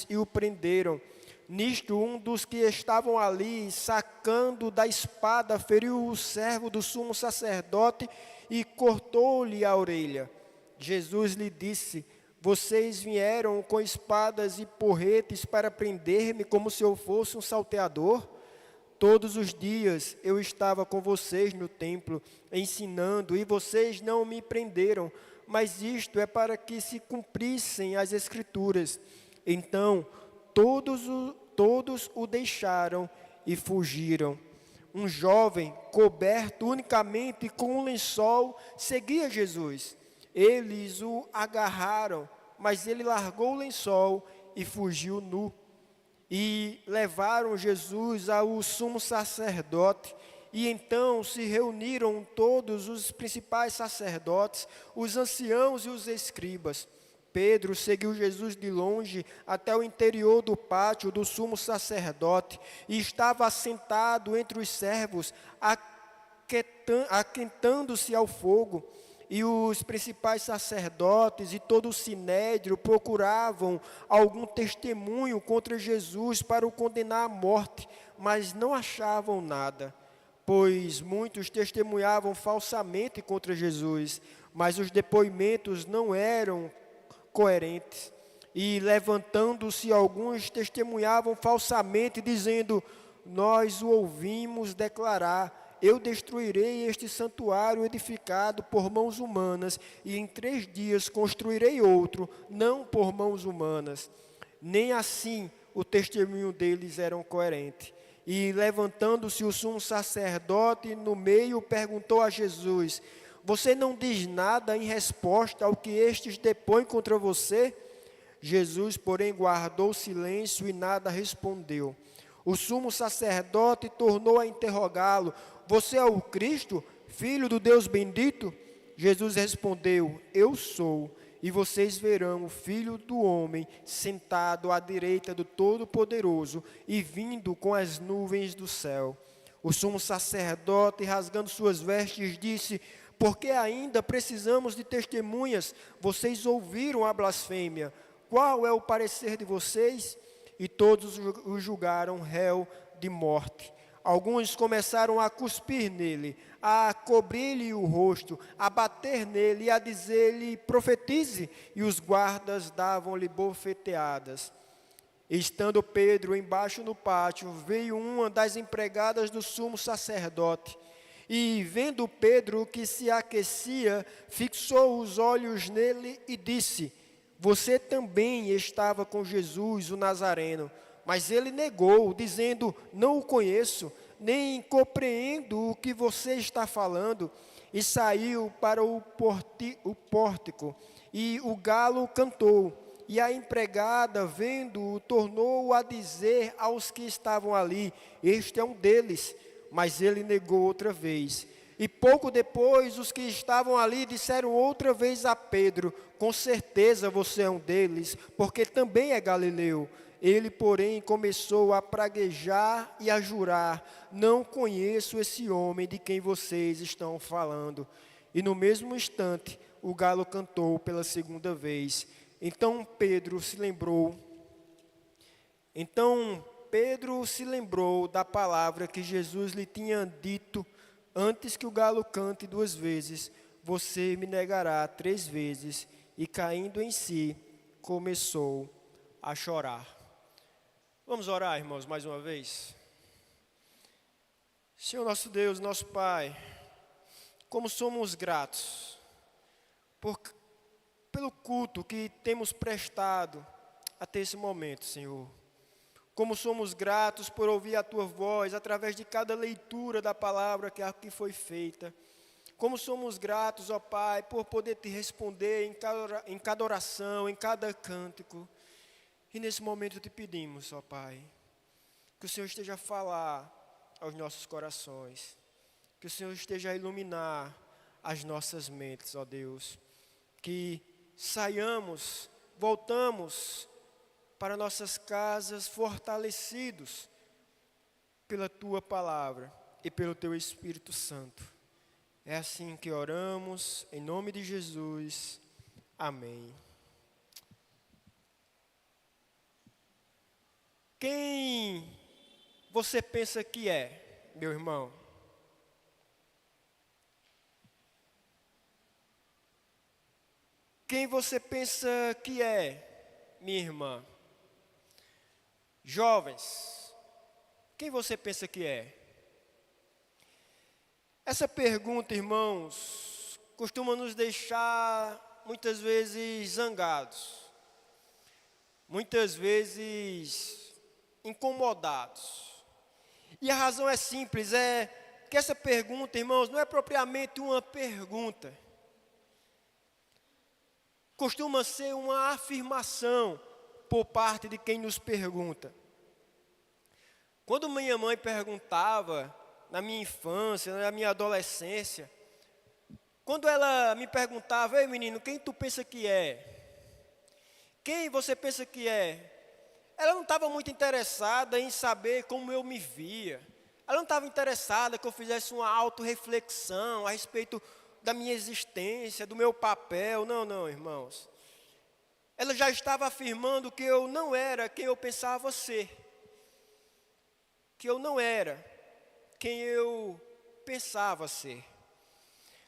e o prenderam. Nisto, um dos que estavam ali, sacando da espada, feriu o servo do sumo sacerdote e cortou-lhe a orelha. Jesus lhe disse: vocês vieram com espadas e porretes para prender-me como se eu fosse um salteador? Todos os dias eu estava com vocês no templo, ensinando, e vocês não me prenderam, mas isto é para que se cumprissem as Escrituras. Então, todos o deixaram e fugiram. Um jovem, coberto unicamente com um lençol, seguia Jesus. Eles o agarraram, mas ele largou o lençol e fugiu nu. E levaram Jesus ao sumo sacerdote, e então se reuniram todos os principais sacerdotes, os anciãos e os escribas. Pedro seguiu Jesus de longe até o interior do pátio do sumo sacerdote, e estava assentado entre os servos, aquentando-se ao fogo. E os principais sacerdotes e todo o sinédrio procuravam algum testemunho contra Jesus para o condenar à morte, mas não achavam nada, pois muitos testemunhavam falsamente contra Jesus, mas os depoimentos não eram coerentes. E levantando-se alguns testemunhavam falsamente, dizendo: nós o ouvimos declarar: eu destruirei este santuário edificado por mãos humanas, e em 3 dias construirei outro, não por mãos humanas. Nem assim o testemunho deles era coerente. E levantando-se o sumo sacerdote no meio, perguntou a Jesus: você não diz nada em resposta ao que estes depõem contra você? Jesus, porém, guardou silêncio e nada respondeu. O sumo sacerdote tornou a interrogá-lo: você é o Cristo, filho do Deus bendito? Jesus respondeu: eu sou, e vocês verão o Filho do Homem sentado à direita do Todo-Poderoso e vindo com as nuvens do céu. O sumo sacerdote, rasgando suas vestes, disse: por que ainda precisamos de testemunhas? Vocês ouviram a blasfêmia. Qual é o parecer de vocês? E todos o julgaram réu de morte. Alguns começaram a cuspir nele, a cobrir-lhe o rosto, a bater nele e a dizer-lhe: profetize, e os guardas davam-lhe bofeteadas. Estando Pedro embaixo no pátio, veio uma das empregadas do sumo sacerdote, e vendo Pedro que se aquecia, fixou os olhos nele e disse: você também estava com Jesus, o Nazareno. Mas ele negou, dizendo: não o conheço, nem compreendo o que você está falando. E saiu para o pórtico, e o galo cantou. E a empregada, vendo-o, tornou a dizer aos que estavam ali: este é um deles. Mas ele negou outra vez. E pouco depois, os que estavam ali disseram outra vez a Pedro: com certeza você é um deles, porque também é galileu. Ele, porém, começou a praguejar e a jurar: não conheço esse homem de quem vocês estão falando. E no mesmo instante, o galo cantou pela segunda vez. Então Pedro se lembrou da palavra que Jesus lhe tinha dito: antes que o galo cante 2 vezes, você me negará 3 vezes. E caindo em si, começou a chorar. Vamos orar, irmãos, mais uma vez. Senhor nosso Deus, nosso Pai, como somos gratos pelo culto que temos prestado até esse momento, Senhor. Como somos gratos por ouvir a Tua voz através de cada leitura da palavra que aqui foi feita. Como somos gratos, ó Pai, por poder Te responder em cada oração, em cada cântico. E nesse momento Te pedimos, ó Pai, que o Senhor esteja a falar aos nossos corações. Que o Senhor esteja a iluminar as nossas mentes, ó Deus. Que voltamos para nossas casas fortalecidos pela Tua palavra e pelo Teu Espírito Santo. É assim que oramos, em nome de Jesus. Amém. Quem você pensa que é, meu irmão? Quem você pensa que é, minha irmã? Jovens, quem você pensa que é? Essa pergunta, irmãos, costuma nos deixar muitas vezes zangados, muitas vezes incomodados. E a razão é simples, é que essa pergunta, irmãos, não é propriamente uma pergunta. Costuma ser uma afirmação por parte de quem nos pergunta. Quando minha mãe perguntava, na minha infância, na minha adolescência, quando ela me perguntava: ei menino, quem tu pensa que é? Quem você pensa que é? Ela não estava muito interessada em saber como eu me via. Ela não estava interessada que eu fizesse uma autorreflexão a respeito da minha existência, do meu papel. Não, não, irmãos. Ela já estava afirmando que eu não era quem eu pensava ser. Que eu não era quem eu pensava ser.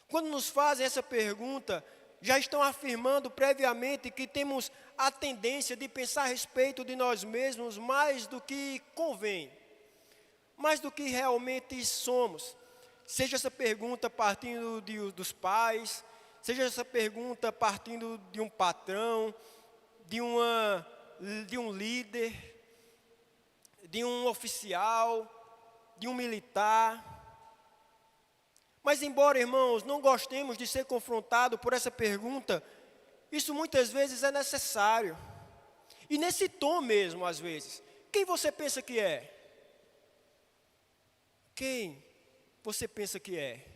Quando nos fazem essa pergunta, já estão afirmando previamente que temos a tendência de pensar a respeito de nós mesmos mais do que convém, mais do que realmente somos. Seja essa pergunta partindo dos pais, seja essa pergunta partindo de um patrão, de um líder, de um oficial, de um militar. Mas embora, irmãos, não gostemos de ser confrontados por essa pergunta, isso muitas vezes é necessário. E nesse tom mesmo, às vezes. Quem você pensa que é? Quem você pensa que é?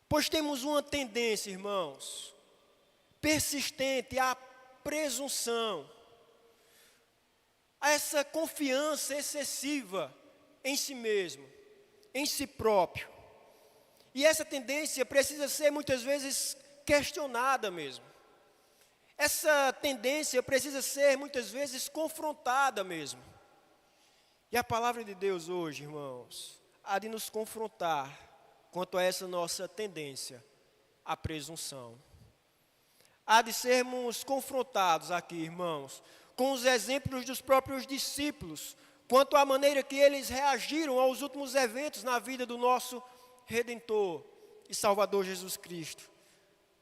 Pois temos uma tendência, irmãos, persistente à presunção, a essa confiança excessiva em si mesmo, em si próprio. E essa tendência precisa ser muitas vezes questionada mesmo. Essa tendência precisa ser muitas vezes confrontada mesmo. E a palavra de Deus hoje, irmãos, há de nos confrontar quanto a essa nossa tendência à presunção. Há de sermos confrontados aqui, irmãos, com os exemplos dos próprios discípulos, quanto à maneira que eles reagiram aos últimos eventos na vida do nosso Redentor e Salvador Jesus Cristo.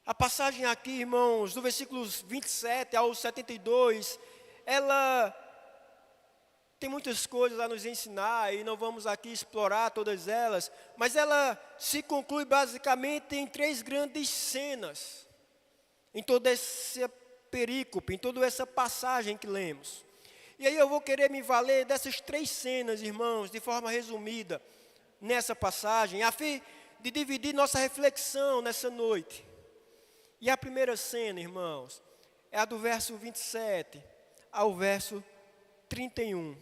A passagem aqui, irmãos, do versículos 27 ao 72, ela tem muitas coisas a nos ensinar e não vamos aqui explorar todas elas, mas ela se conclui basicamente em 3 grandes cenas, em toda essa perícope, em toda essa passagem que lemos. E aí eu vou querer me valer dessas 3 cenas, irmãos, de forma resumida, nessa passagem, a fim de dividir nossa reflexão nessa noite. E a primeira cena, irmãos, é a do verso 27 ao verso 31,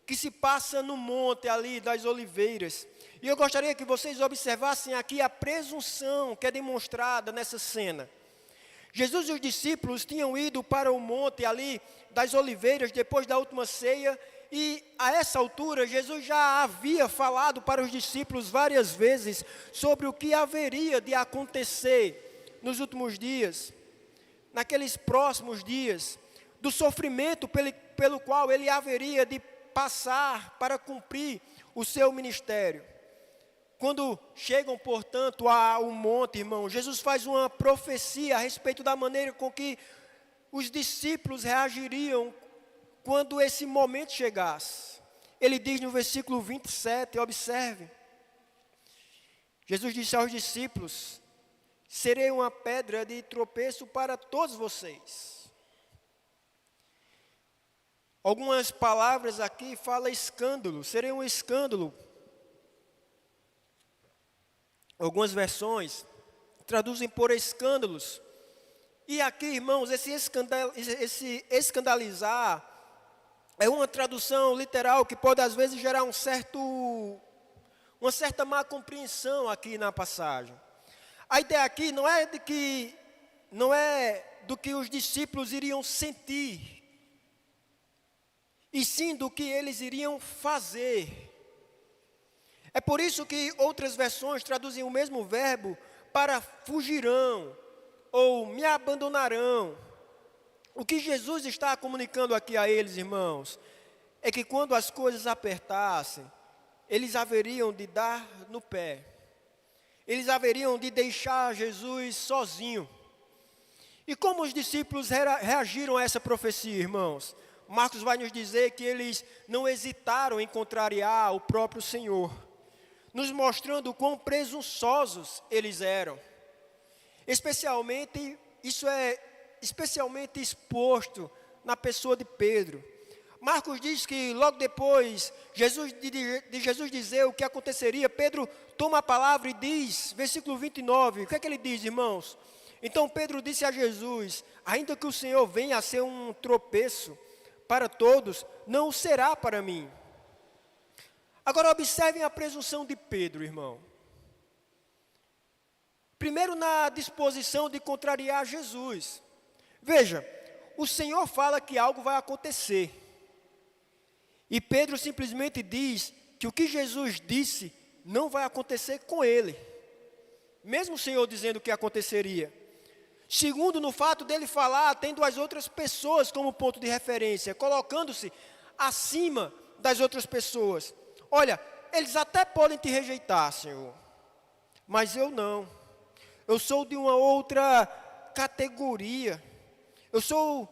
que se passa no monte ali das oliveiras. E eu gostaria que vocês observassem aqui a presunção que é demonstrada nessa cena. Jesus e os discípulos tinham ido para o monte ali das oliveiras depois da última ceia. E a essa altura, Jesus já havia falado para os discípulos várias vezes sobre o que haveria de acontecer nos últimos dias, naqueles próximos dias, do sofrimento pelo qual ele haveria de passar para cumprir o seu ministério. Quando chegam, portanto, ao monte, irmão, Jesus faz uma profecia a respeito da maneira com que os discípulos reagiriam quando esse momento chegasse. Ele diz no versículo 27, observe. Jesus disse aos discípulos: serei uma pedra de tropeço para todos vocês. Algumas palavras aqui falam escândalo, serei um escândalo. Algumas versões traduzem por escândalos. E aqui, irmãos, esse escandalizar é uma tradução literal que pode às vezes gerar uma certa má compreensão aqui na passagem. A ideia aqui não é do que os discípulos iriam sentir e sim do que eles iriam fazer. É por isso que outras versões traduzem o mesmo verbo para fugirão ou me abandonarão. O que Jesus está comunicando aqui a eles, irmãos, é que quando as coisas apertassem, eles haveriam de dar no pé. Eles haveriam de deixar Jesus sozinho. E como os discípulos reagiram a essa profecia, irmãos? Marcos vai nos dizer que eles não hesitaram em contrariar o próprio Senhor, nos mostrando quão presunçosos eles eram. Isso é especialmente exposto na pessoa de Pedro. Marcos diz que logo depois de Jesus dizer o que aconteceria, Pedro toma a palavra e diz, versículo 29, o que é que ele diz, irmãos? Então Pedro disse a Jesus: ainda que o Senhor venha a ser um tropeço para todos, não o será para mim. Agora observem a presunção de Pedro, irmão. Primeiro, na disposição de contrariar Jesus. Veja, o Senhor fala que algo vai acontecer. E Pedro simplesmente diz que o que Jesus disse não vai acontecer com ele. Mesmo o Senhor dizendo o que aconteceria. Segundo, no fato dele falar, tendo as outras pessoas como ponto de referência, colocando-se acima das outras pessoas. Olha, eles até podem te rejeitar, Senhor, mas eu não. Eu sou de uma outra categoria. Eu sou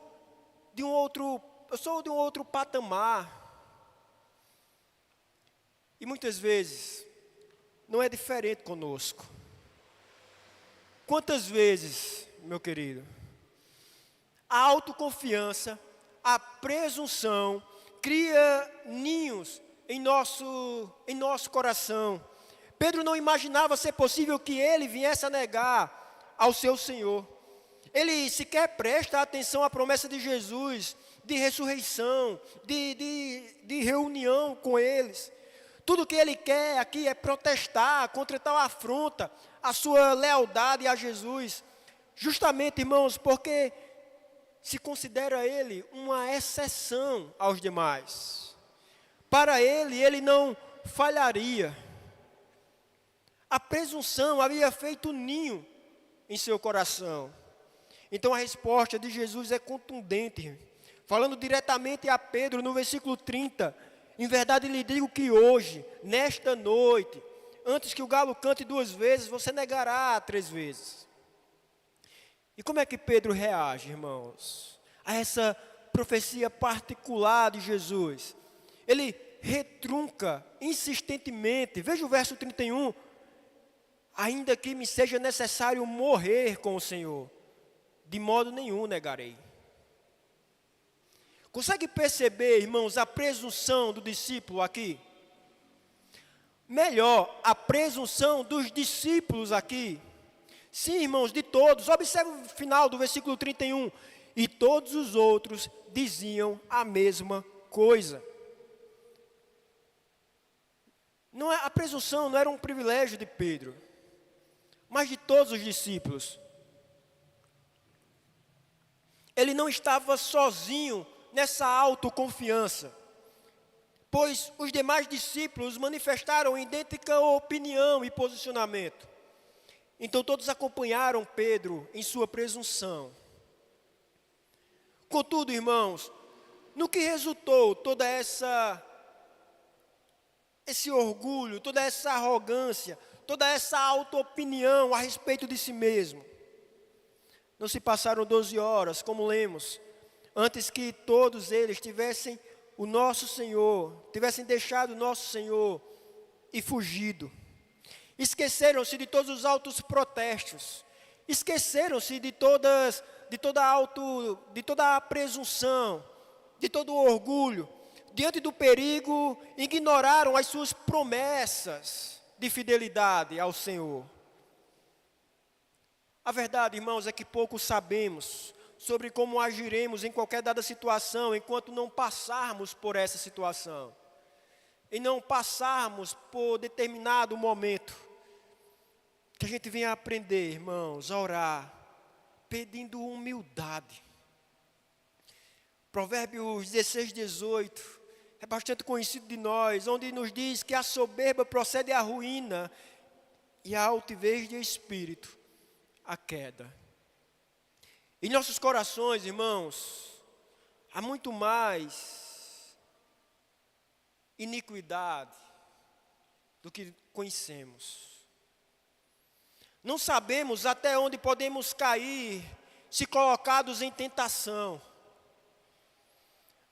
de um outro patamar. E muitas vezes não é diferente conosco. Quantas vezes, meu querido, a autoconfiança, a presunção cria ninhos em nosso coração. Pedro não imaginava ser possível que ele viesse a negar ao seu Senhor. Ele sequer presta atenção à promessa de Jesus, de ressurreição, de reunião com eles. Tudo que ele quer aqui é protestar contra tal afronta, a sua lealdade a Jesus. Justamente, irmãos, porque se considera ele uma exceção aos demais. Para ele não falharia. A presunção havia feito ninho em seu coração. Então a resposta de Jesus é contundente. Falando diretamente a Pedro no versículo 30. Em verdade lhe digo que hoje, nesta noite, antes que o galo cante 2 vezes, você negará 3 vezes. E como é que Pedro reage, irmãos, a essa profecia particular de Jesus? Ele retrunca insistentemente. Veja o verso 31. Ainda que me seja necessário morrer com o Senhor, de modo nenhum negarei. Consegue perceber, irmãos, a presunção do discípulo aqui? Melhor, a presunção dos discípulos aqui. Sim, irmãos, de todos. Observe o final do versículo 31. E todos os outros diziam a mesma coisa. A presunção não era um privilégio de Pedro, mas de todos os discípulos. Ele não estava sozinho nessa autoconfiança, pois os demais discípulos manifestaram idêntica opinião e posicionamento. Então todos acompanharam Pedro em sua presunção. Contudo, irmãos, no que resultou toda esse orgulho, toda essa arrogância, toda essa auto-opinião a respeito de si mesmo? Não se passaram 12 horas, como lemos, antes que todos eles tivessem deixado o nosso Senhor e fugido. Esqueceram-se de todos os altos protestos. Esqueceram-se de toda a presunção, de todo o orgulho. Diante do perigo, ignoraram as suas promessas de fidelidade ao Senhor. A verdade, irmãos, é que pouco sabemos sobre como agiremos em qualquer dada situação, enquanto não passarmos por essa situação. E não passarmos por determinado momento. Que a gente venha aprender, irmãos, a orar, pedindo humildade. O Provérbios 16, 18, é bastante conhecido de nós, onde nos diz que a soberba procede à ruína e a altivez de espírito, a queda. Em nossos corações, irmãos, há muito mais iniquidade do que conhecemos. Não sabemos até onde podemos cair se colocados em tentação.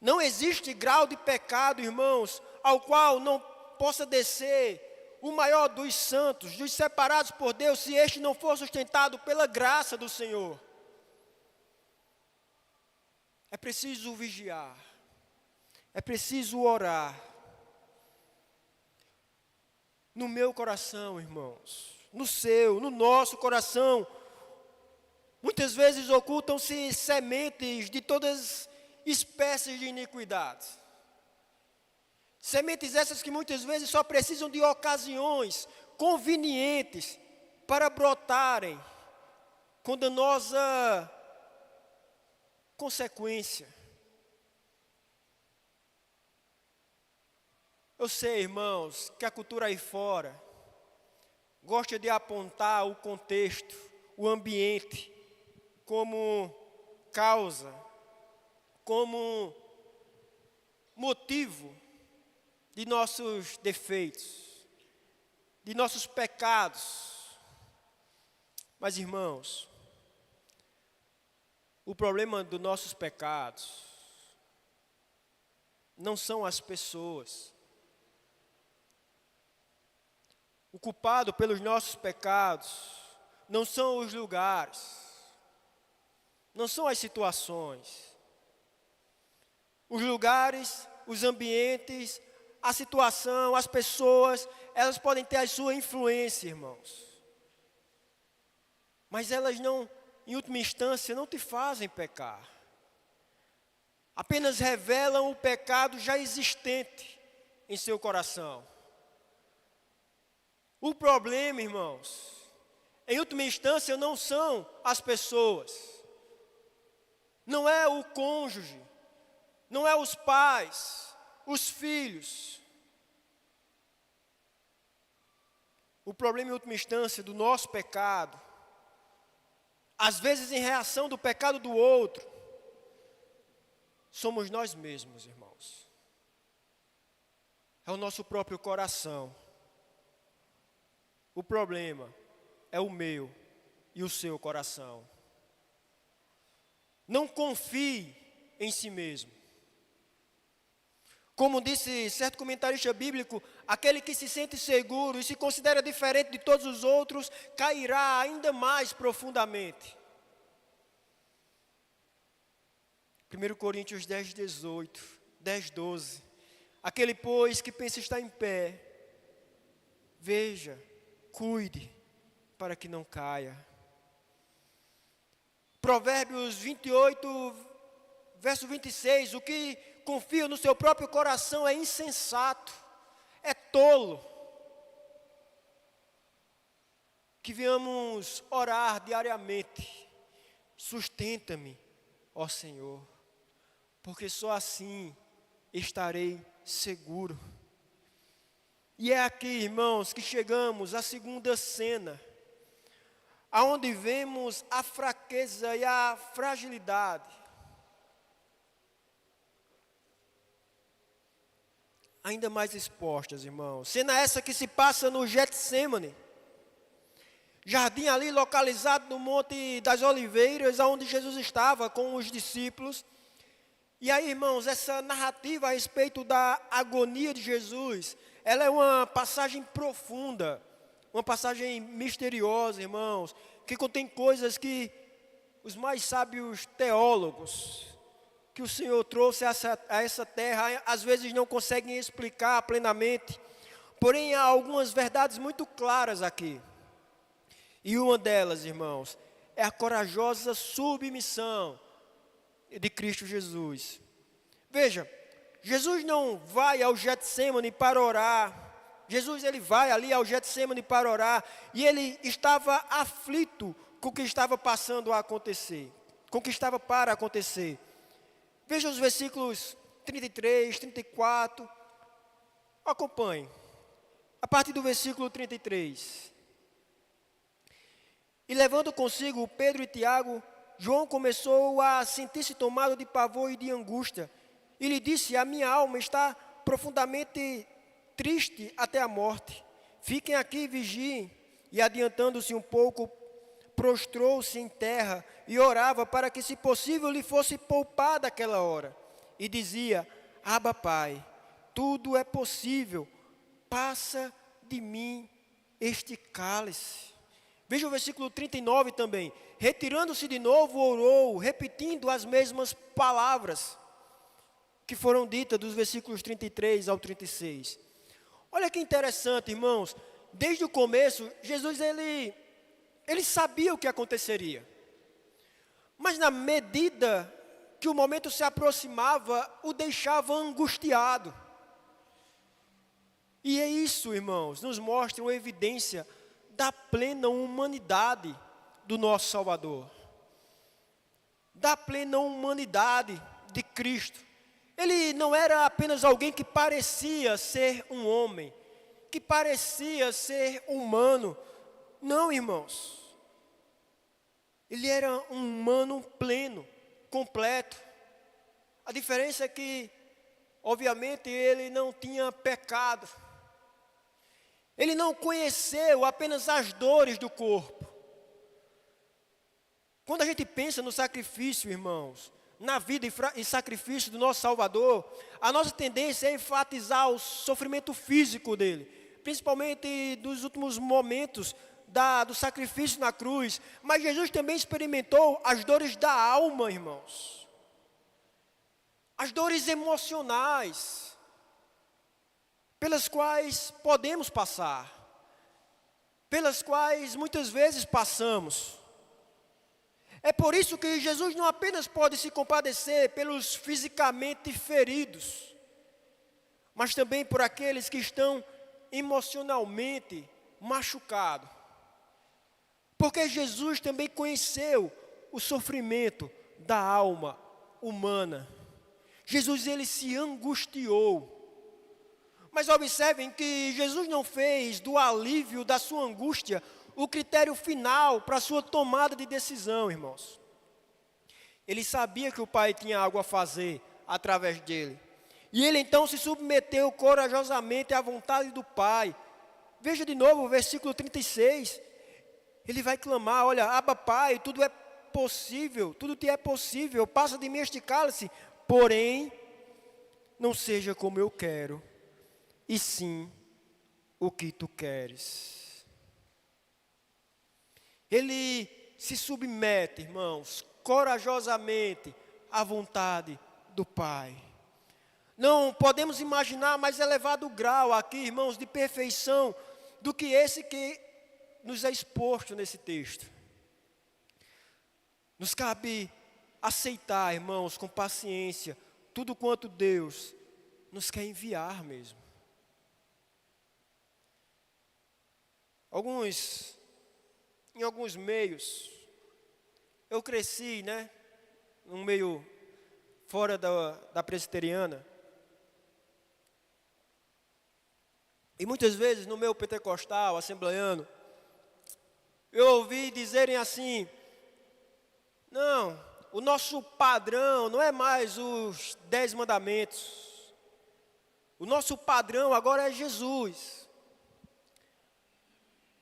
Não existe grau de pecado, irmãos, ao qual não possa descer o maior dos santos, dos separados por Deus, se este não for sustentado pela graça do Senhor. É preciso vigiar, é preciso orar. No meu coração, irmãos, no seu, no nosso coração, muitas vezes ocultam-se sementes de todas espécies de iniquidade. Sementes essas que muitas vezes só precisam de ocasiões convenientes para brotarem com danosa consequência. Eu sei, irmãos, que a cultura aí fora gosta de apontar o contexto, o ambiente, como causa, como motivo de nossos defeitos, de nossos pecados. Mas, irmãos, o problema dos nossos pecados não são as pessoas. O culpado pelos nossos pecados não são os lugares, não são as situações. Os lugares, os ambientes, a situação, as pessoas, elas podem ter a sua influência, irmãos. Mas elas não, em última instância, não te fazem pecar. Apenas revelam o pecado já existente em seu coração. O problema, irmãos, em última instância, não são as pessoas. Não é o cônjuge. Não é os pais, os filhos. O problema, em última instância, do nosso pecado, às vezes em reação do pecado do outro, somos nós mesmos, irmãos. É o nosso próprio coração. O problema é o meu e o seu coração. Não confie em si mesmo. Como disse certo comentarista bíblico, aquele que se sente seguro e se considera diferente de todos os outros, cairá ainda mais profundamente. 1 Coríntios 10, 18, 10, 12. Aquele, pois, que pensa estar em pé, veja, cuide, para que não caia. Provérbios 28, verso 26, o que confia no seu próprio coração é insensato, é tolo. Que venhamos orar diariamente, sustenta-me, ó Senhor, porque só assim estarei seguro. E é aqui, irmãos, que chegamos à segunda cena, aonde vemos a fraqueza e a fragilidade. Ainda mais expostas, irmãos. Cena essa que se passa no Getsêmani. Jardim ali localizado no Monte das Oliveiras, onde Jesus estava com os discípulos. E aí, irmãos, essa narrativa a respeito da agonia de Jesus, ela é uma passagem profunda, uma passagem misteriosa, irmãos, que contém coisas que os mais sábios teólogos que o Senhor trouxe a essa terra, às vezes não conseguem explicar plenamente, porém há algumas verdades muito claras aqui. E uma delas, irmãos, é a corajosa submissão de Cristo Jesus. Veja, Jesus não vai ao Getsêmani para orar. Jesus, ele vai ali ao Getsêmani para orar, e ele estava aflito com o que estava passando a acontecer, com o que estava para acontecer. Veja os versículos 33, 34. Acompanhe. A partir do versículo 33. E levando consigo Pedro e Tiago, João começou a sentir-se tomado de pavor e de angústia. E lhe disse: a minha alma está profundamente triste até a morte. Fiquem aqui e vigiem. E adiantando-se um pouco, prostrou-se em terra e orava para que, se possível, lhe fosse poupada aquela hora. E dizia: Abba, Pai, tudo é possível, passa de mim este cálice. Veja o versículo 39 também. Retirando-se de novo, orou, repetindo as mesmas palavras que foram ditas dos versículos 33 ao 36. Olha que interessante, irmãos. Desde o começo, Jesus ele sabia o que aconteceria. Mas na medida que o momento se aproximava, o deixava angustiado. E é isso, irmãos, nos mostra uma evidência da plena humanidade do nosso Salvador. Da plena humanidade de Cristo. Ele não era apenas alguém que parecia ser um homem, que parecia ser humano. Não, irmãos. Ele era um humano pleno, completo. A diferença é que, obviamente, ele não tinha pecado. Ele não conheceu apenas as dores do corpo. Quando a gente pensa no sacrifício, irmãos, na vida e sacrifício do nosso Salvador, a nossa tendência é enfatizar o sofrimento físico dele, principalmente nos últimos momentos do sacrifício na cruz. Mas Jesus também experimentou as dores da alma, irmãos. As dores emocionais, pelas quais podemos passar, pelas quais muitas vezes passamos. É por isso que Jesus não apenas pode se compadecer pelos fisicamente feridos, mas também por aqueles que estão emocionalmente machucados. Porque Jesus também conheceu o sofrimento da alma humana. Jesus, ele se angustiou. Mas observem que Jesus não fez do alívio da sua angústia o critério final para a sua tomada de decisão, irmãos. Ele sabia que o Pai tinha algo a fazer através dele. E ele então se submeteu corajosamente à vontade do Pai. Veja de novo o versículo 36. Ele vai clamar: olha, Abba, Pai, tudo é possível, tudo te é possível, passa de mim este cálice, porém, não seja como eu quero, e sim o que tu queres. Ele se submete, irmãos, corajosamente à vontade do Pai. Não podemos imaginar mais elevado grau aqui, irmãos, de perfeição do que esse que nos é exposto nesse texto. Nos cabe aceitar, irmãos, com paciência, tudo quanto Deus nos quer enviar mesmo. Em alguns meios, eu cresci, num meio fora da presbiteriana. E muitas vezes no meu pentecostal, assembleiano, eu ouvi dizerem assim: não, o nosso padrão não é mais os 10 mandamentos. O nosso padrão agora é Jesus.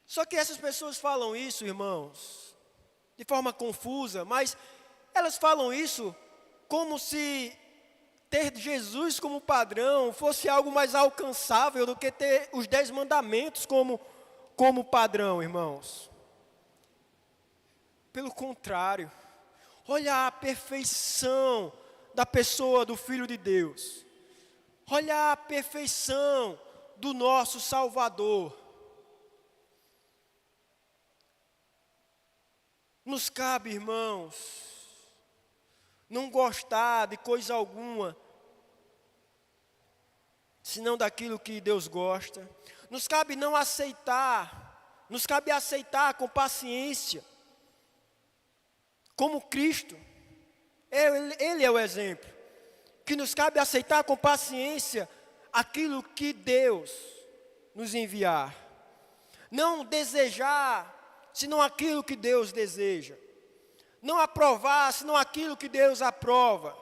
Só que essas pessoas falam isso, irmãos, de forma confusa, mas elas falam isso como se ter Jesus como padrão fosse algo mais alcançável do que ter os 10 mandamentos como padrão, irmãos. Pelo contrário, olha a perfeição da pessoa do Filho de Deus. Olha a perfeição do nosso Salvador. Nos cabe, irmãos, não gostar de coisa alguma, senão daquilo que Deus gosta. Nos cabe não aceitar, nos cabe aceitar com paciência, como Cristo. Ele é o exemplo. que nos cabe aceitar com paciência aquilo que Deus nos enviar. Não desejar, senão aquilo que Deus deseja. Não aprovar, senão aquilo que Deus aprova.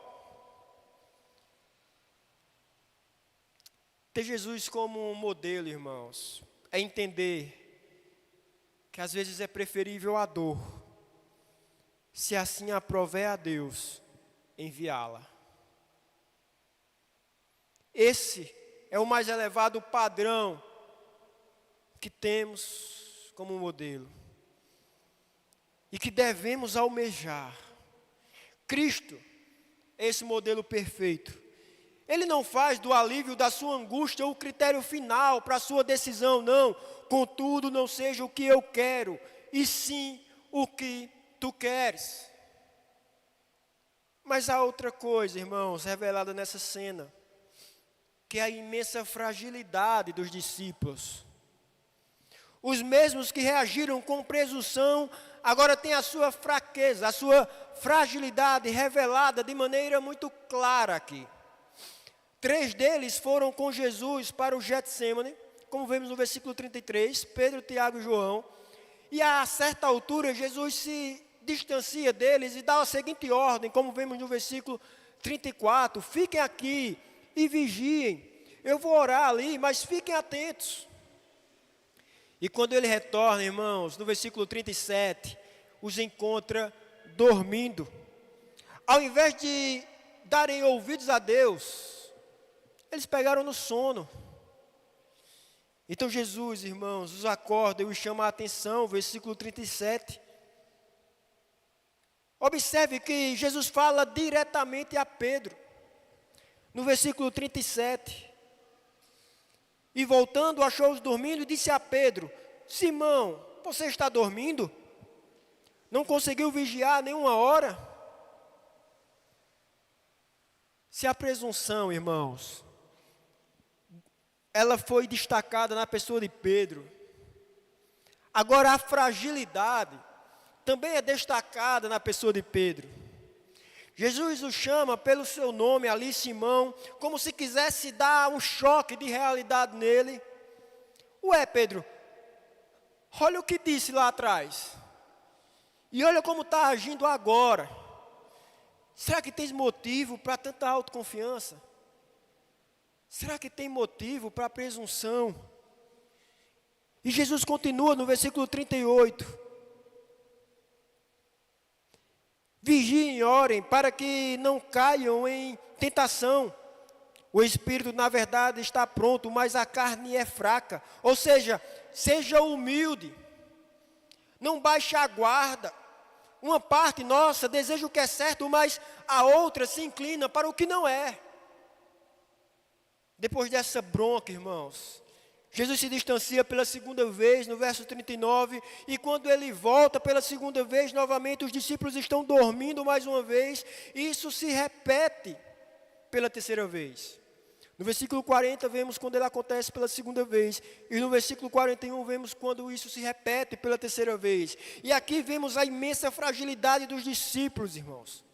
Ter Jesus como um modelo, irmãos, é entender que às vezes é preferível a dor, se assim aprover a Deus, enviá-la. Esse é o mais elevado padrão que temos como modelo e que devemos almejar. Cristo é esse modelo perfeito. Ele não faz do alívio da sua angústia o critério final para a sua decisão, não. Contudo, não seja o que eu quero, e sim o que tu queres. Mas há outra coisa, irmãos, revelada nessa cena, que é a imensa fragilidade dos discípulos. Os mesmos que reagiram com presunção, agora têm a sua fraqueza, a sua fragilidade revelada de maneira muito clara aqui. 3 deles foram com Jesus para o Getsêmani, como vemos no versículo 33, Pedro, Tiago e João. E a certa altura, Jesus se distancia deles e dá a seguinte ordem, como vemos no versículo 34, fiquem aqui e vigiem. Eu vou orar ali, mas fiquem atentos. E quando ele retorna, irmãos, no versículo 37, os encontra dormindo. Ao invés de darem ouvidos a Deus, eles pegaram no sono. Então Jesus, irmãos, os acorda e os chama a atenção, versículo 37. Observe que Jesus fala diretamente a Pedro. No versículo 37. E voltando, achou-os dormindo e disse a Pedro: Simão, você está dormindo? Não conseguiu vigiar nenhuma hora? Se a presunção, irmãos, ela foi destacada na pessoa de Pedro, agora a fragilidade também é destacada na pessoa de Pedro. Jesus o chama pelo seu nome ali, Simão, como se quisesse dar um choque de realidade nele. Ué, Pedro, olha o que disse lá atrás, e olha como está agindo agora. Será que tens motivo para tanta autoconfiança? Será que tem motivo para presunção? E Jesus continua no versículo 38. Vigiem e orem para que não caiam em tentação. O espírito, na verdade, está pronto, mas a carne é fraca. Ou seja, seja humilde. Não baixe a guarda. Uma parte nossa deseja o que é certo, mas a outra se inclina para o que não é. Depois dessa bronca, irmãos, Jesus se distancia pela segunda vez, no verso 39, e quando ele volta pela segunda vez, novamente os discípulos estão dormindo mais uma vez, e isso se repete pela terceira vez. No versículo 40 vemos quando ele acontece pela segunda vez, e no versículo 41 vemos quando isso se repete pela terceira vez. E aqui vemos a imensa fragilidade dos discípulos, irmãos.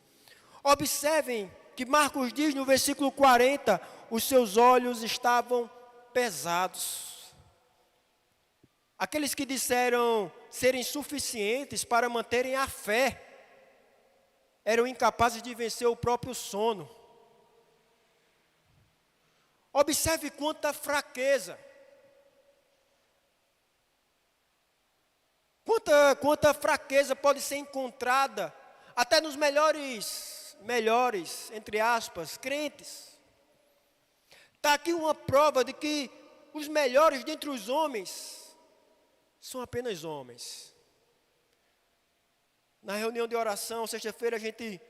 Observem que Marcos diz no versículo 40, os seus olhos estavam pesados. Aqueles que disseram serem suficientes para manterem a fé, eram incapazes de vencer o próprio sono. Observe quanta fraqueza. Quanta fraqueza pode ser encontrada até nos melhores, entre aspas, crentes. Está aqui uma prova de que os melhores dentre os homens são apenas homens. Na reunião de oração, sexta-feira, a gente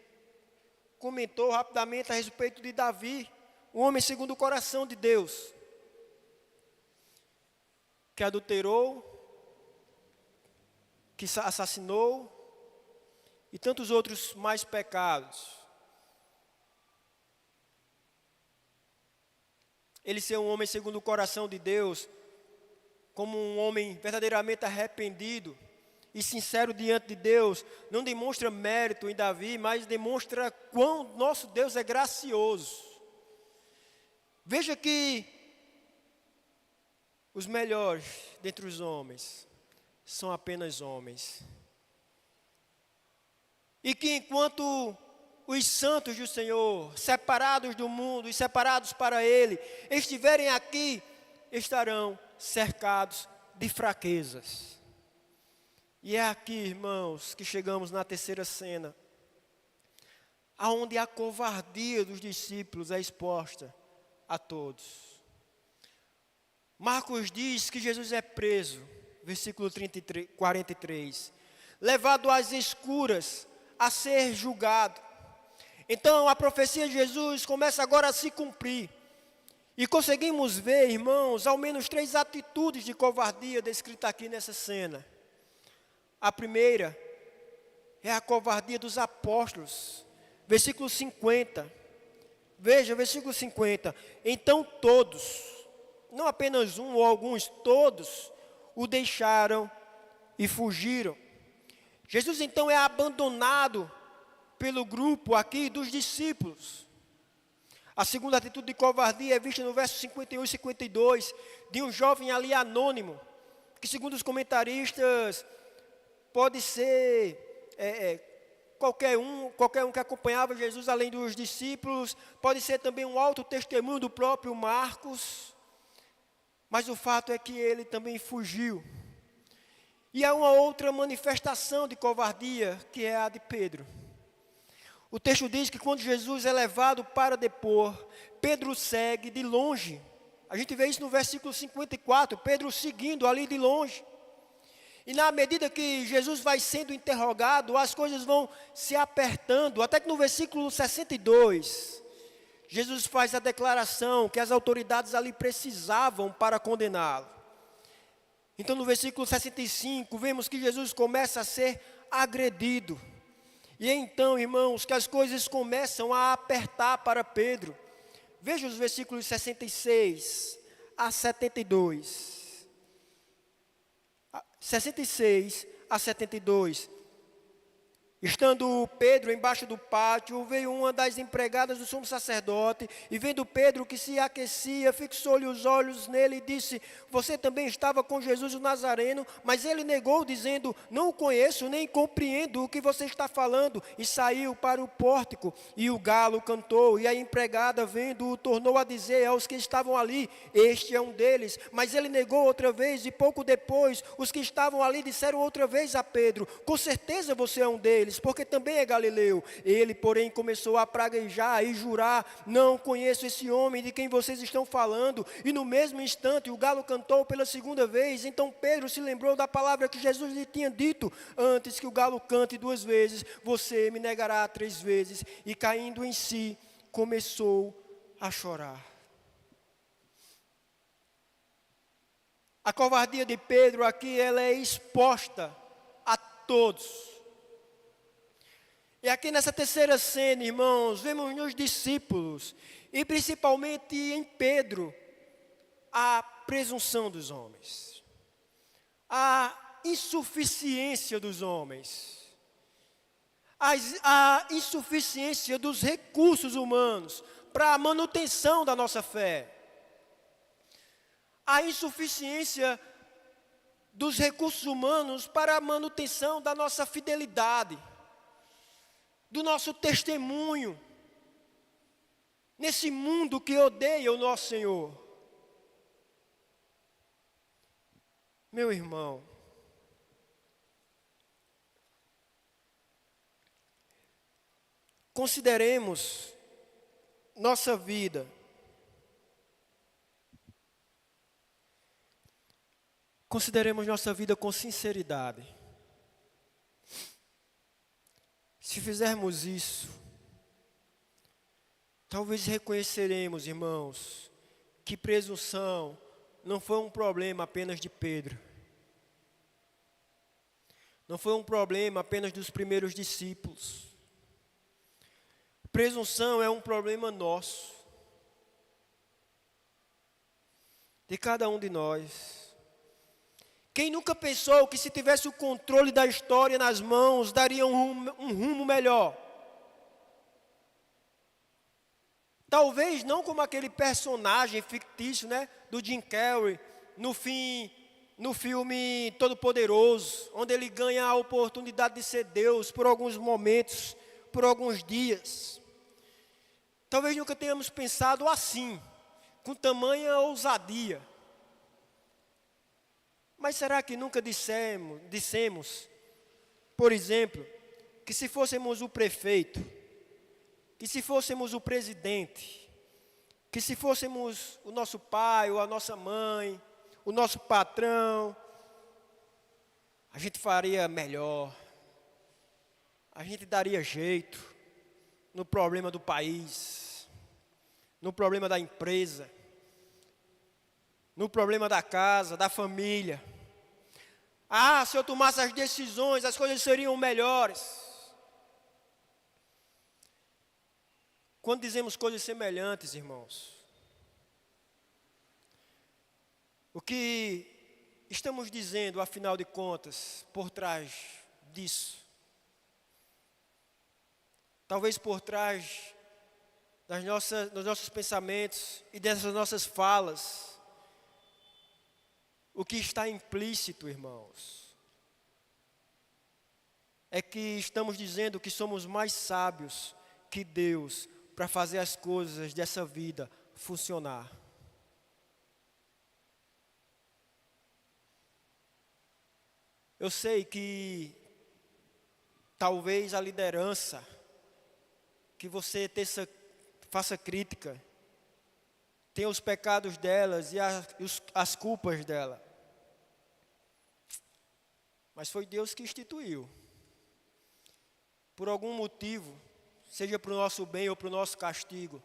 comentou rapidamente a respeito de Davi, um homem segundo o coração de Deus, que adulterou, que assassinou e tantos outros mais pecados. Ele ser um homem segundo o coração de Deus, como um homem verdadeiramente arrependido e sincero diante de Deus, não demonstra mérito em Davi, mas demonstra quão nosso Deus é gracioso. Veja que os melhores dentre os homens são apenas homens. E que enquanto os santos do Senhor, separados do mundo e separados para Ele, estiverem aqui, estarão cercados de fraquezas. E é aqui, irmãos, que chegamos na terceira cena, aonde a covardia dos discípulos é exposta a todos. Marcos diz que Jesus é preso, versículo 43, levado às escuras a ser julgado. Então a profecia de Jesus começa agora a se cumprir. E conseguimos ver, irmãos, ao menos 3 atitudes de covardia descritas aqui nessa cena. A primeira é a covardia dos apóstolos, versículo 50. Veja, versículo 50. Então todos, não apenas um ou alguns, todos o deixaram e fugiram. Jesus então é abandonado pelo grupo aqui dos discípulos. A segunda atitude de covardia é vista no verso 51 e 52, de um jovem ali anônimo, que segundo os comentaristas, pode ser qualquer um que acompanhava Jesus além dos discípulos, pode ser também um alto testemunho do próprio Marcos, mas o fato é que ele também fugiu. E há uma outra manifestação de covardia, que é a de Pedro. O texto diz que quando Jesus é levado para depor, Pedro segue de longe. A gente vê isso no versículo 54, Pedro seguindo ali de longe. E na medida que Jesus vai sendo interrogado, as coisas vão se apertando, até que no versículo 62, Jesus faz a declaração que as autoridades ali precisavam para condená-lo. Então no versículo 65, vemos que Jesus começa a ser agredido. E então, irmãos, que as coisas começam a apertar para Pedro. Veja os versículos 66 a 72. 66 a 72. Estando Pedro embaixo do pátio, veio uma das empregadas do sumo sacerdote, e vendo Pedro que se aquecia, fixou-lhe os olhos nele e disse: você também estava com Jesus o Nazareno? Mas ele negou, dizendo: não o conheço, nem compreendo o que você está falando. E saiu para o pórtico, e o galo cantou, e a empregada, vendo-o, tornou a dizer aos que estavam ali: este é um deles. Mas ele negou outra vez, e pouco depois, os que estavam ali disseram outra vez a Pedro: com certeza você é um deles, porque também é galileu. Ele, porém, começou a praguejar e jurar: não conheço esse homem de quem vocês estão falando. E no mesmo instante o galo cantou pela segunda vez. Então Pedro se lembrou da palavra que Jesus lhe tinha dito: antes que o galo cante 2 vezes, você me negará 3 vezes. E caindo em si, começou a chorar. A covardia de Pedro aqui, ela é exposta a todos. E aqui nessa terceira cena, irmãos, vemos nos discípulos, e principalmente em Pedro, a presunção dos homens, a insuficiência dos homens, a insuficiência dos recursos humanos para a manutenção da nossa fé, a insuficiência dos recursos humanos para a manutenção da nossa fidelidade, do nosso testemunho, nesse mundo que odeia o nosso Senhor. Meu irmão, consideremos nossa vida com sinceridade. Se fizermos isso, talvez reconheceremos, irmãos, que presunção não foi um problema apenas de Pedro. Não foi um problema apenas dos primeiros discípulos. Presunção é um problema nosso, de cada um de nós. Quem nunca pensou que se tivesse o controle da história nas mãos, daria um rumo melhor? Talvez não como aquele personagem fictício, né, do Jim Carrey, no filme Todo-Poderoso, onde ele ganha a oportunidade de ser Deus por alguns momentos, por alguns dias. Talvez nunca tenhamos pensado assim, com tamanha ousadia. Mas será que nunca dissemos, por exemplo, que se fôssemos o prefeito, que se fôssemos o presidente, que se fôssemos o nosso pai ou a nossa mãe, o nosso patrão, a gente faria melhor, a gente daria jeito no problema do país, no problema da empresa, no problema da casa, da família. Ah, se eu tomasse as decisões, as coisas seriam melhores. Quando dizemos coisas semelhantes, irmãos, o que estamos dizendo, afinal de contas, por trás disso? Talvez por trás dos nossos pensamentos e dessas nossas falas, o que está implícito, irmãos, é que estamos dizendo que somos mais sábios que Deus para fazer as coisas dessa vida funcionar. Eu sei que talvez a liderança, que você faça crítica, tenha os pecados delas e as culpas dela. Mas foi Deus que instituiu. Por algum motivo, seja para o nosso bem ou para o nosso castigo,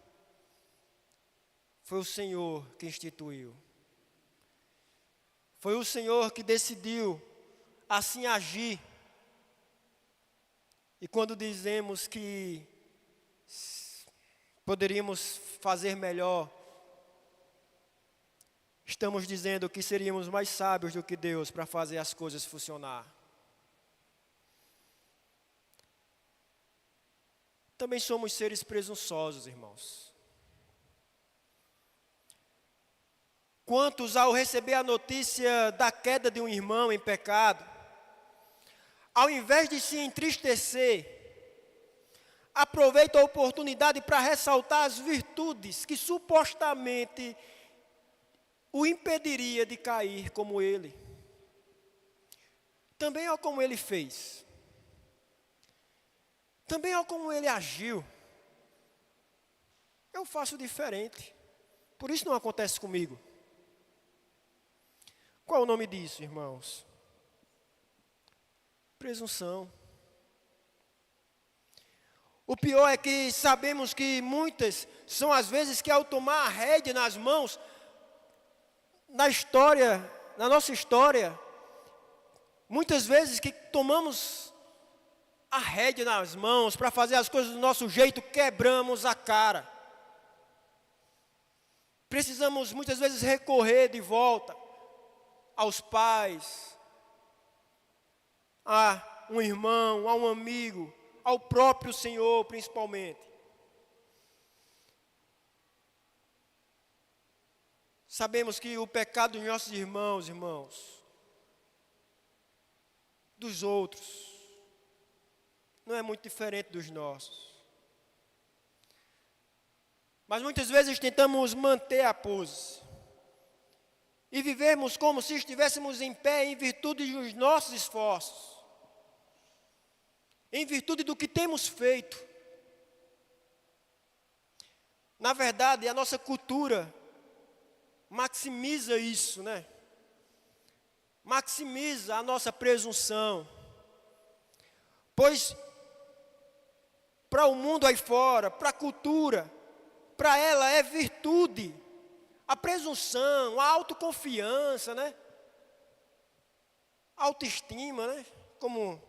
foi o Senhor que instituiu. Foi o Senhor que decidiu assim agir. E quando dizemos que poderíamos fazer melhor, estamos dizendo que seríamos mais sábios do que Deus para fazer as coisas funcionar. Também somos seres presunçosos, irmãos. Quantos, ao receber a notícia da queda de um irmão em pecado, ao invés de se entristecer, aproveita a oportunidade para ressaltar as virtudes que supostamente o impediria de cair como ele. Também é como ele fez. Também é como ele agiu. Eu faço diferente. Por isso não acontece comigo. Qual é o nome disso, irmãos? Presunção. O pior é que sabemos que muitas são as vezes que ao tomar a rédea nas mãos, na nossa história, muitas vezes que tomamos a rédea nas mãos para fazer as coisas do nosso jeito, quebramos a cara. Precisamos muitas vezes recorrer de volta aos pais, a um irmão, a um amigo, ao próprio Senhor principalmente. Sabemos que o pecado dos nossos irmãos, dos outros, não é muito diferente dos nossos. Mas muitas vezes tentamos manter a pose e vivermos como se estivéssemos em pé em virtude dos nossos esforços, em virtude do que temos feito. Na verdade, a nossa cultura maximiza isso, né? Maximiza a nossa presunção. Pois para o mundo aí fora, para a cultura, para ela é virtude, a presunção, a autoconfiança, né? Autoestima, né? Como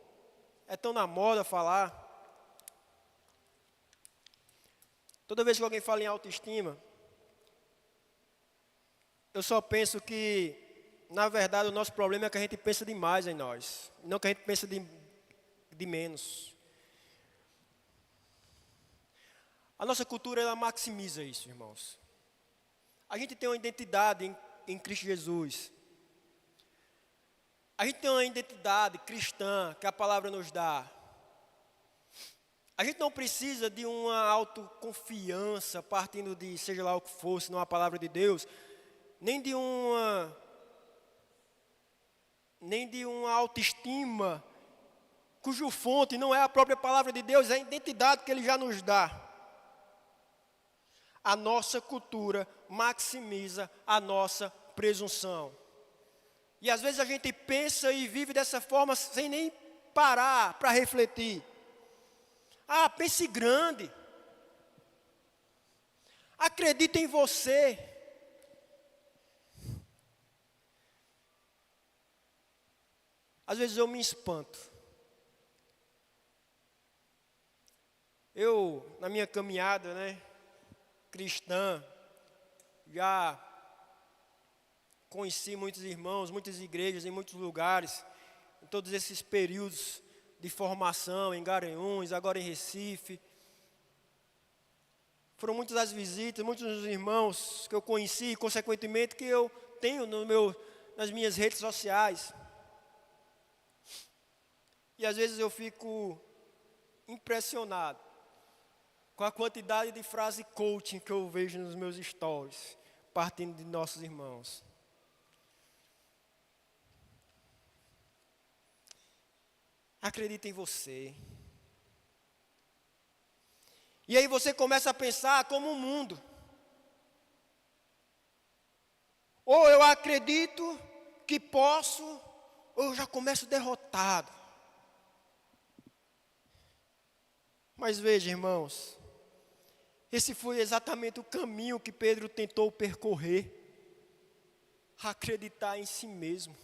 é tão na moda falar. Toda vez que alguém fala em autoestima, eu só penso que, na verdade, o nosso problema é que a gente pensa demais em nós, não que a gente pensa de menos. A nossa cultura, ela maximiza isso, irmãos. A gente tem uma identidade em Cristo Jesus. A gente tem uma identidade cristã que a palavra nos dá. A gente não precisa de uma autoconfiança partindo de seja lá o que fosse, não a palavra de Deus, nem de uma autoestima cujo fonte não é a própria palavra de Deus, é a identidade que Ele já nos dá. A nossa cultura maximiza a nossa presunção. E às vezes a gente pensa e vive dessa forma sem nem parar para refletir. Ah, pense grande. Acredite em você. Às vezes eu me espanto. Eu, na minha caminhada, cristã, já conheci muitos irmãos, muitas igrejas em muitos lugares, em todos esses períodos de formação, em Garanhuns, agora em Recife. Foram muitas as visitas, muitos dos irmãos que eu conheci, e consequentemente que eu tenho nas minhas redes sociais. E às vezes eu fico impressionado com a quantidade de frase coaching que eu vejo nos meus stories, partindo de nossos irmãos. Acredita em você. E aí você começa a pensar como o mundo. Ou eu acredito que posso, ou eu já começo derrotado. Mas veja, irmãos, esse foi exatamente o caminho que Pedro tentou percorrer. Acreditar em si mesmo.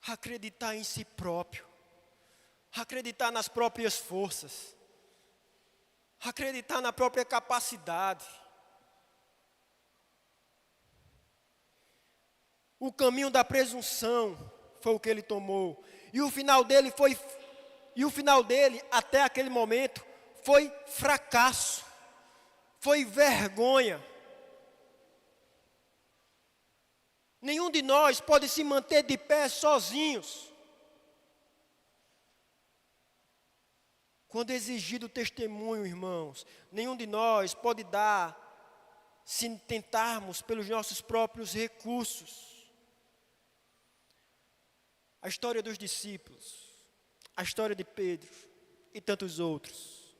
Acreditar em si próprio. Acreditar nas próprias forças. Acreditar na própria capacidade. O caminho da presunção foi o que ele tomou. E o final dele até aquele momento foi fracasso. Foi vergonha. Nenhum de nós pode se manter de pé sozinhos. Quando é exigido testemunho, irmãos, nenhum de nós pode dar se tentarmos pelos nossos próprios recursos. A história dos discípulos, a história de Pedro e tantos outros,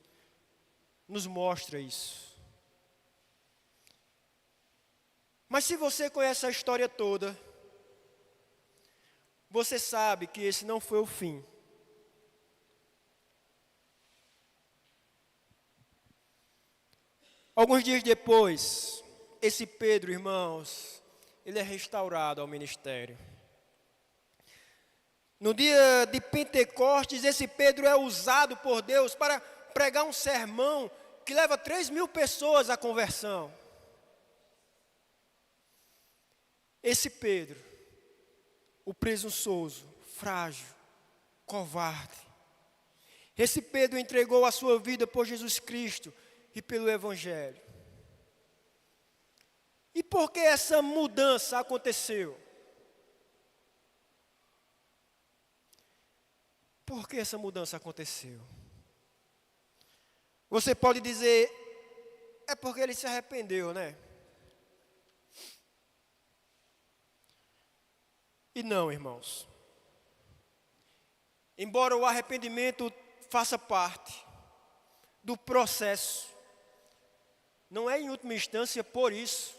nos mostra isso. Mas se você conhece a história toda, você sabe que esse não foi o fim. Alguns dias depois, esse Pedro, irmãos, ele é restaurado ao ministério. No dia de Pentecostes, esse Pedro é usado por Deus para pregar um sermão que leva 3.000 pessoas à conversão. Esse Pedro, o presunçoso, frágil, covarde. Esse Pedro entregou a sua vida por Jesus Cristo e pelo Evangelho. E por que essa mudança aconteceu? Por que essa mudança aconteceu? Você pode dizer, é porque ele se arrependeu, né? E não, irmãos. Embora o arrependimento faça parte do processo, não é em última instância por isso.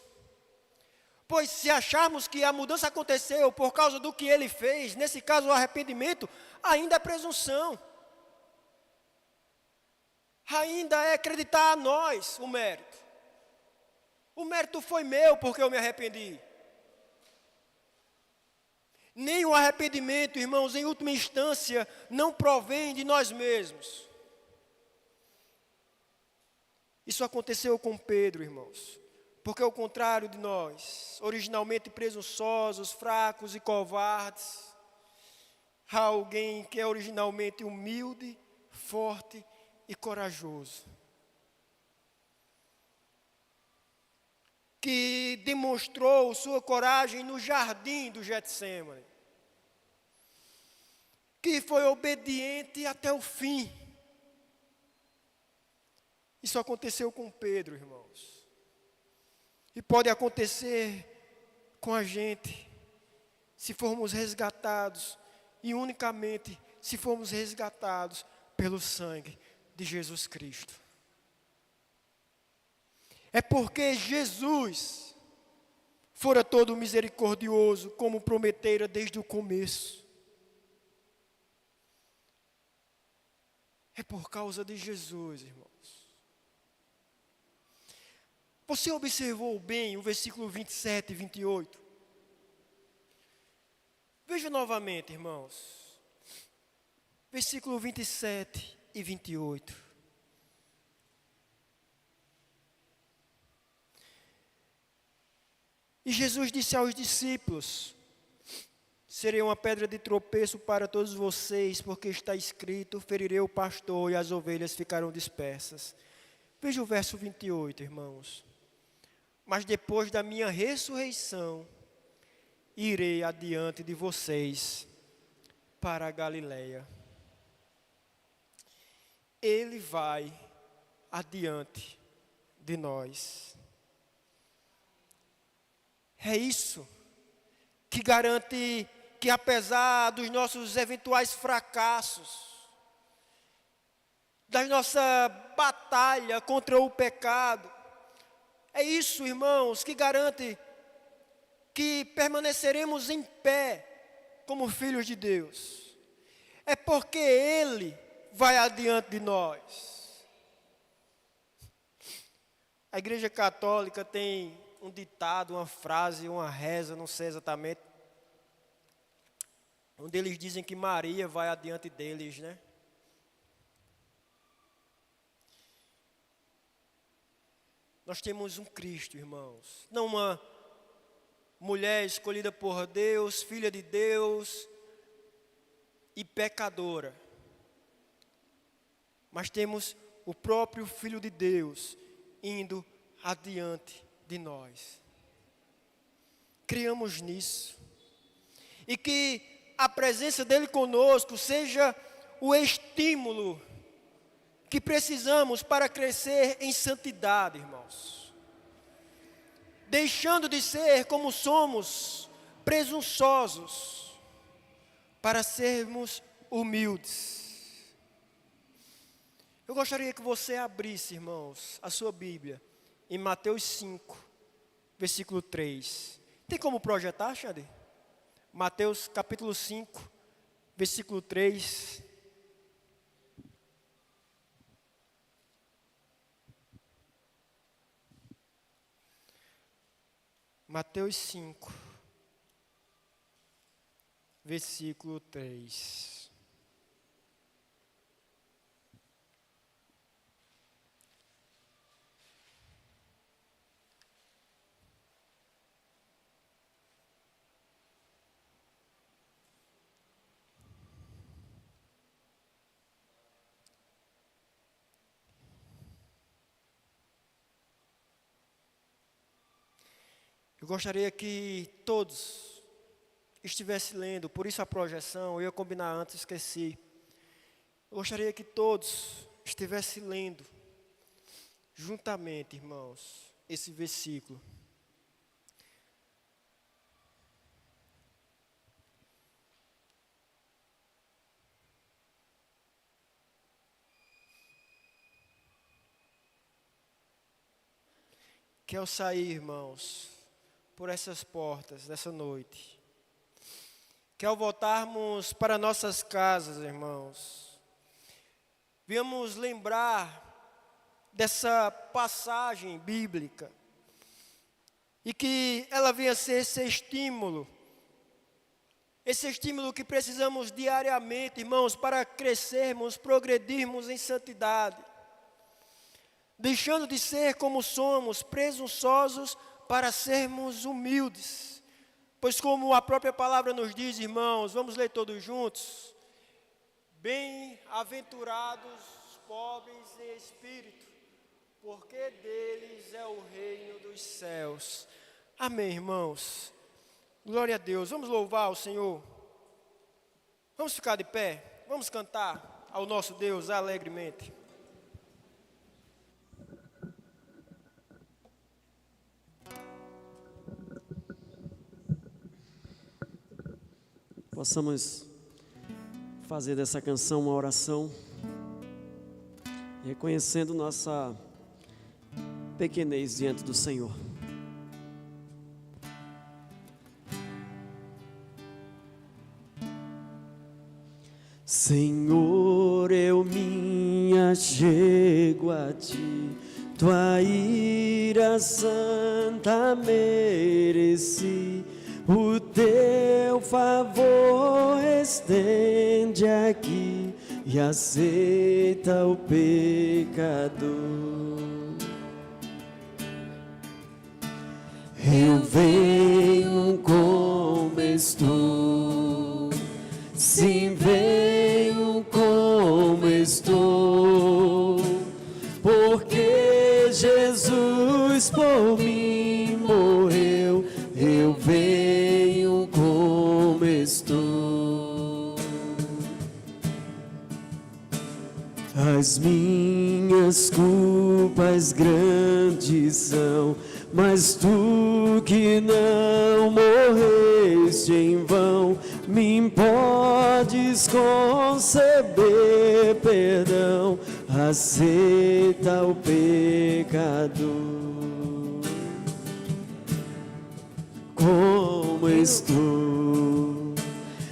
Pois se acharmos que a mudança aconteceu por causa do que ele fez, nesse caso o arrependimento, ainda é presunção. Ainda é acreditar a nós o mérito. O mérito foi meu porque eu me arrependi. Nem o arrependimento, irmãos, em última instância, não provém de nós mesmos. Isso aconteceu com Pedro, irmãos. Porque ao contrário de nós, originalmente presunçosos, fracos e covardes, há alguém que é originalmente humilde, forte e corajoso, que demonstrou sua coragem no jardim do Getsêmani, que foi obediente até o fim. Isso aconteceu com Pedro, irmãos. E pode acontecer com a gente, se formos resgatados, e unicamente se formos resgatados pelo sangue de Jesus Cristo. É porque Jesus fora todo misericordioso, como prometera desde o começo. É por causa de Jesus, irmãos. Você observou bem o versículo 27 e 28? Veja novamente, irmãos. Versículo 27 e 28. E Jesus disse aos discípulos: serei uma pedra de tropeço para todos vocês, porque está escrito: ferirei o pastor e as ovelhas ficarão dispersas. Veja o verso 28, irmãos. Mas depois da minha ressurreição, irei adiante de vocês para a Galileia. Ele vai adiante de nós. É isso que garante que, apesar dos nossos eventuais fracassos, da nossa batalha contra o pecado, é isso, irmãos, que garante que permaneceremos em pé como filhos de Deus. É porque Ele vai adiante de nós. A Igreja Católica tem um ditado, uma frase, uma reza, não sei exatamente, onde eles dizem que Maria vai adiante deles, né? Nós temos um Cristo, irmãos, não uma mulher escolhida por Deus, filha de Deus e pecadora, mas temos o próprio Filho de Deus indo adiante de nós. Criamos nisso. E que a presença dele conosco seja o estímulo que precisamos para crescer em santidade, irmãos. Deixando de ser como somos, presunçosos, para sermos humildes. Eu gostaria que você abrisse, irmãos, a sua Bíblia em Mateus 5, versículo 3. Tem como projetar, Xande? Mateus capítulo 5, versículo 3. Mateus 5, versículo 3. Eu gostaria que todos estivessem lendo, por isso a projeção, eu ia combinar antes, esqueci. Eu gostaria que todos estivessem lendo, juntamente, irmãos, esse versículo. Que ao sair, irmãos, por essas portas dessa noite, que ao voltarmos para nossas casas, irmãos, venhamos lembrar dessa passagem bíblica e que ela venha ser esse estímulo que precisamos diariamente, irmãos, para crescermos, progredirmos em santidade, deixando de ser como somos, presunçosos, para sermos humildes. Pois como a própria palavra nos diz, irmãos, vamos ler todos juntos. Bem-aventurados pobres em espírito, porque deles é o reino dos céus. Amém, irmãos. Glória a Deus. Vamos louvar o Senhor. Vamos ficar de pé. Vamos cantar ao nosso Deus alegremente. Possamos fazer dessa canção uma oração, reconhecendo nossa pequenez diante do Senhor. Senhor, eu me achego a Ti, Tua ira santa mereci, o Teu favor estende aqui e aceita o pecador. Eu venho como estou, sim, venho como estou, porque Jesus por mim morreu. Eu venho como estou. As minhas culpas grandes são, mas Tu que não morreste em vão, me podes conceber perdão, aceita o pecador. Como estou,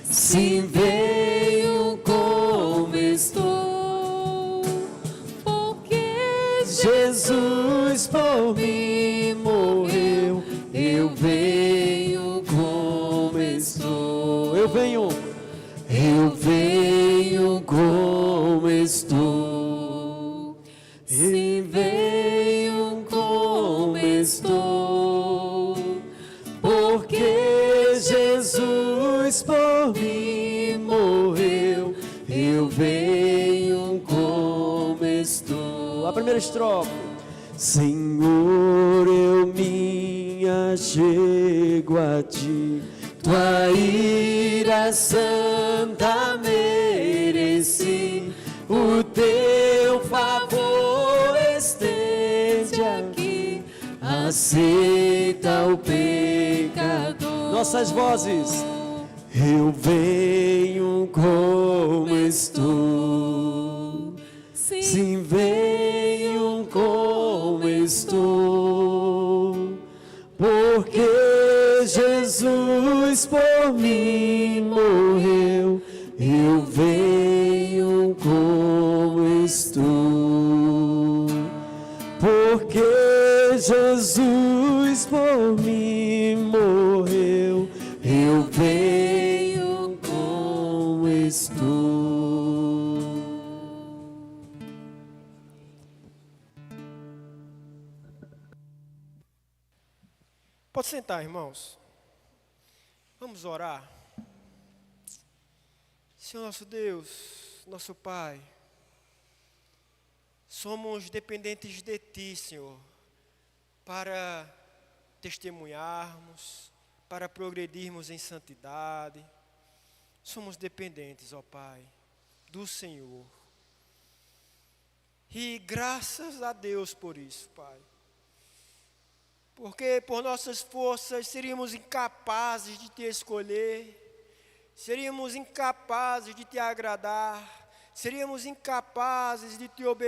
sim, venho como estou, porque Jesus por mim morreu. Eu venho como estou, eu venho como estou, e venho como estou, porque Jesus por mim morreu. Eu venho como estou. A primeira estrofe. Senhor, eu me achego a Ti, Tua ira santa mereci, o Teu favor estende aqui, aceita o pecador. Nossas vozes. Eu venho como estou, sim, venho como estou, porque Jesus por mim morreu. Eu venho como estou, porque Jesus por mim morreu. Eu venho como estou. Pode sentar, irmãos. Vamos orar. Senhor nosso Deus, nosso Pai, somos dependentes de Ti, Senhor, para testemunharmos, para progredirmos em santidade. Somos dependentes, ó Pai, do Senhor. E graças a Deus por isso, Pai. Porque por nossas forças seríamos incapazes de Te escolher, seríamos incapazes de Te agradar, seríamos incapazes de Te obedecer.